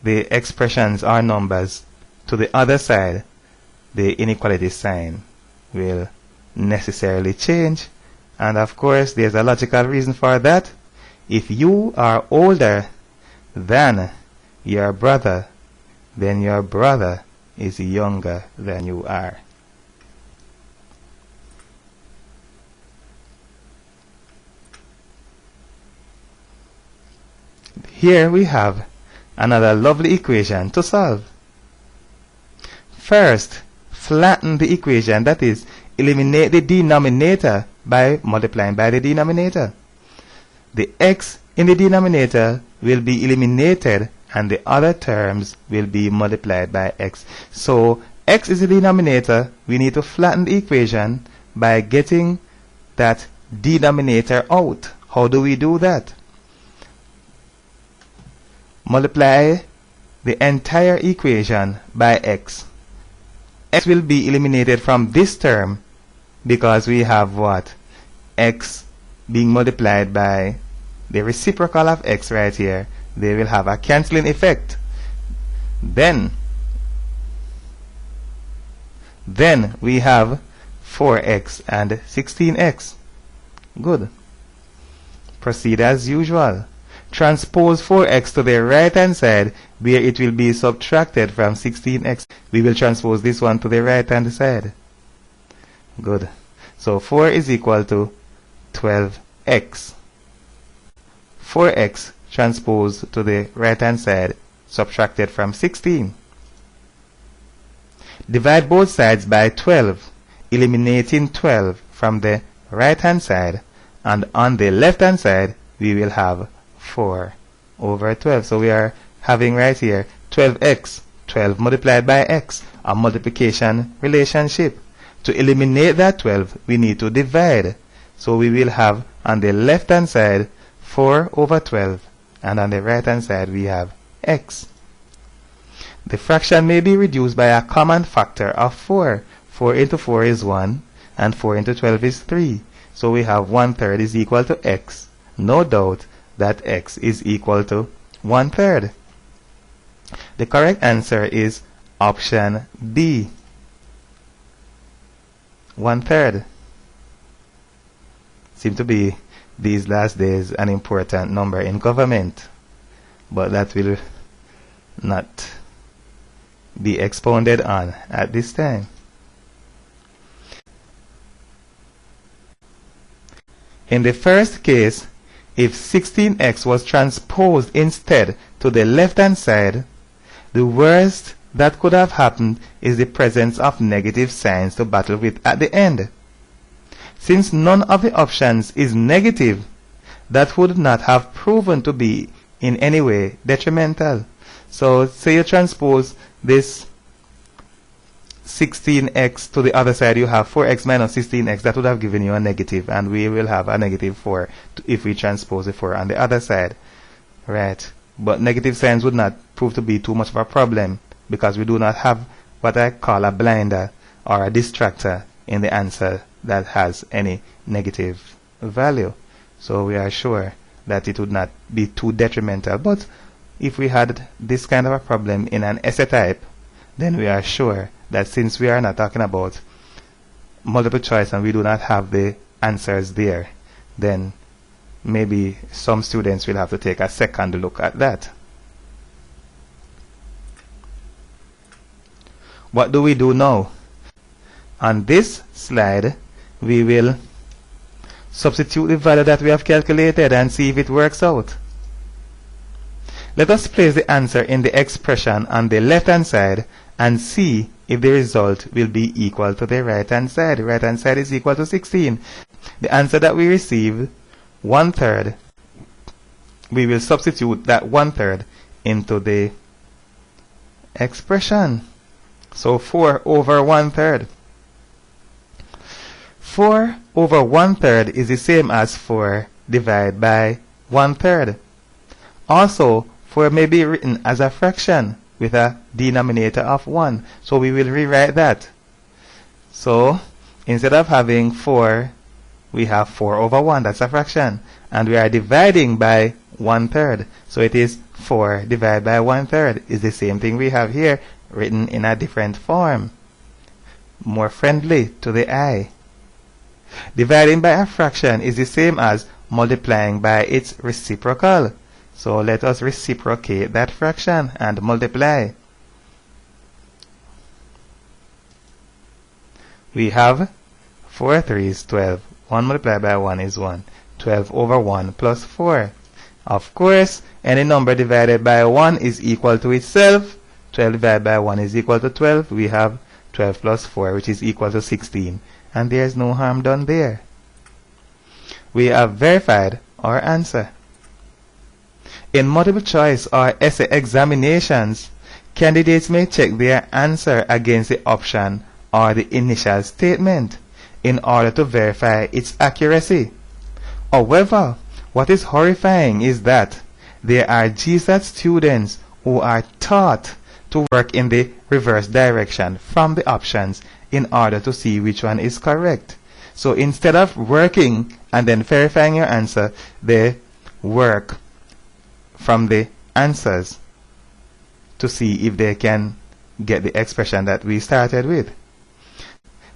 the expressions or numbers to the other side, the inequality sign will necessarily change. And of course, there's a logical reason for that. If you are older than your brother, then your brother is younger than you are. Here we have another lovely equation to solve. First, flatten the equation, that is, eliminate the denominator by multiplying by the denominator. The x in the denominator will be eliminated and the other terms will be multiplied by x. So x is the denominator. We need to flatten the equation by getting that denominator out. How do we do that? Multiply the entire equation by x. X will be eliminated from this term because we have what? X being multiplied by the reciprocal of x right here. They will have a cancelling effect. Then we have 4x and 16x. Good. Proceed as usual. Transpose 4x to the right hand side where it will be subtracted from 16x. We will transpose this one to the right hand side. Good. So 4 is equal to 12x. 4x transposed to the right hand side subtracted from 16. Divide both sides by 12, eliminating 12 from the right hand side, and on the left hand side we will have 4 over 12. So we are having right here 12x, 12 multiplied by x, a multiplication relationship. To eliminate that 12, we need to divide. So we will have on the left hand side 4 over 12, and on the right hand side we have x. The fraction may be reduced by a common factor of 4. 4 into 4 is 1, and 4 into 12 is 3. So we have 1/3 is equal to x. No doubt that x is equal to 1/3. The correct answer is option B, 1/3. Seems to be these last days an important number in government, but that will not be expounded on at this time. In the first case, if 16x was transposed instead to the left hand side, the worst that could have happened is the presence of negative signs to battle with at the end. Since none of the options is negative, that would not have proven to be in any way detrimental. So say you transpose this 16x to the other side, you have 4x minus 16x. That would have given you a negative, and we will have a negative 4 if we transpose the 4 on the other side. Right. But negative signs would not prove to be too much of a problem because we do not have what I call a blinder or a distractor in the answer that has any negative value. So we are sure that it would not be too detrimental. But if we had this kind of a problem in an essay type, then we are sure that since we are not talking about multiple choice and we do not have the answers there, then maybe some students will have to take a second look at that. What do we do now? On this slide, we will substitute the value that we have calculated and see if it works out. Let us place the answer in the expression on the left hand side and see if the result will be equal to the right hand side. The right hand side is equal to 16. The answer that we received, 1/3, we will substitute that 1/3 into the expression. So 4 over 1/3. 4 over 1/3 is the same as 4 divided by 1/3. Also, 4 may be written as a fraction with a denominator of 1. So we will rewrite that. So instead of having 4, we have 4 over 1. That's a fraction. And we are dividing by 1/3. So it is 4 divided by 1/3 is the same thing we have here. written in a different form, more friendly to the eye. Dividing by a fraction is the same as multiplying by its reciprocal. So let us reciprocate that fraction and multiply. We have 4 3s 12. 1 multiplied by 1 is 1. 12 over 1 plus 4. Of course, any number divided by 1 is equal to itself. 12 divided by 1 is equal to 12. We have 12 plus 4, which is equal to 16. And there is no harm done there. We have verified our answer. In multiple choice or essay examinations, candidates may check their answer against the option or the initial statement in order to verify its accuracy. However, what is horrifying is that there are GSAT students who are taught to work in the reverse direction from the options in order to see which one is correct. So instead of working and then verifying your answer, they work from the answers to see if they can get the expression that we started with.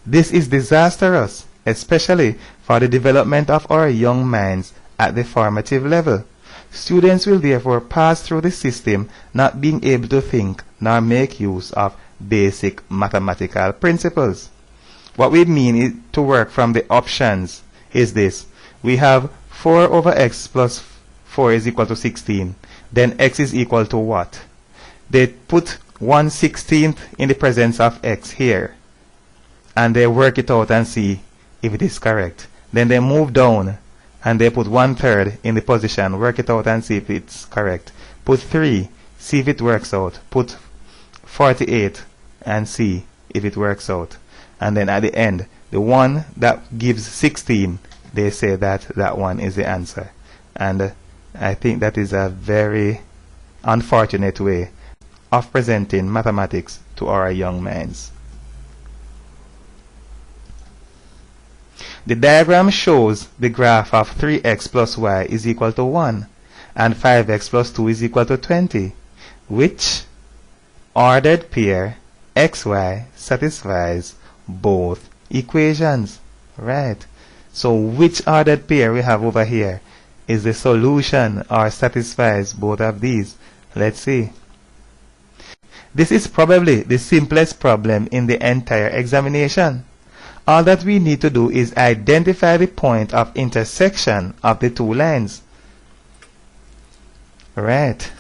This is disastrous, especially for the development of our young minds at the formative level. Students will therefore pass through the system not being able to think nor make use of basic mathematical principles. What we mean is to work from the options is this. We have 4 over x plus 4 is equal to 16. Then x is equal to what? They put 1/16 in the presence of x here. And they work it out and see if it is correct. Then they move down and they put 1/3 in the position, work it out and see if it's correct. Put 3, see if it works out. Put 48 and see if it works out. And then at the end, the one that gives 16, they say that that one is the answer. And I think that is a very unfortunate way of presenting mathematics to our young minds. The diagram shows the graph of 3x plus y is equal to 1 and 5x plus 2 is equal to 20. Which ordered pair xy satisfies both equations? Right. So which ordered pair we have over here is the solution or satisfies both of these? Let's see. This is probably the simplest problem in the entire examination. All that we need to do is identify the point of intersection of the two lines. Right.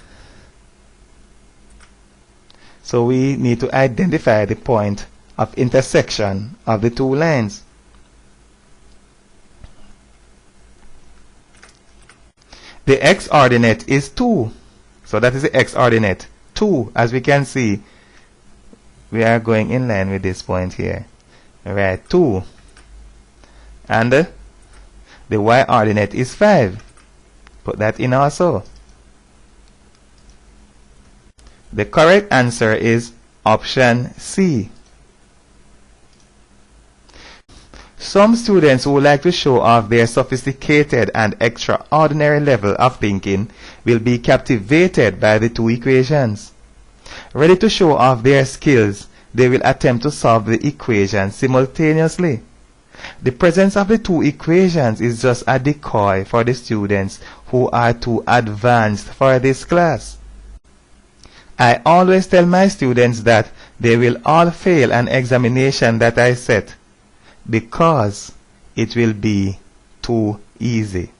So we need to identify the point of intersection of the two lines. The x-ordinate is 2. So that is the x-ordinate. 2, as we can see, we are going in line with this point here. Right, 2. And the y-ordinate is 5. Put that in also. The correct answer is option C. Some students who like to show off their sophisticated and extraordinary level of thinking will be captivated by the two equations. Ready to show off their skills, they will attempt to solve the equations simultaneously. The presence of the two equations is just a decoy for the students who are too advanced for this class. I always tell my students that they will all fail an examination that I set, because it will be too easy.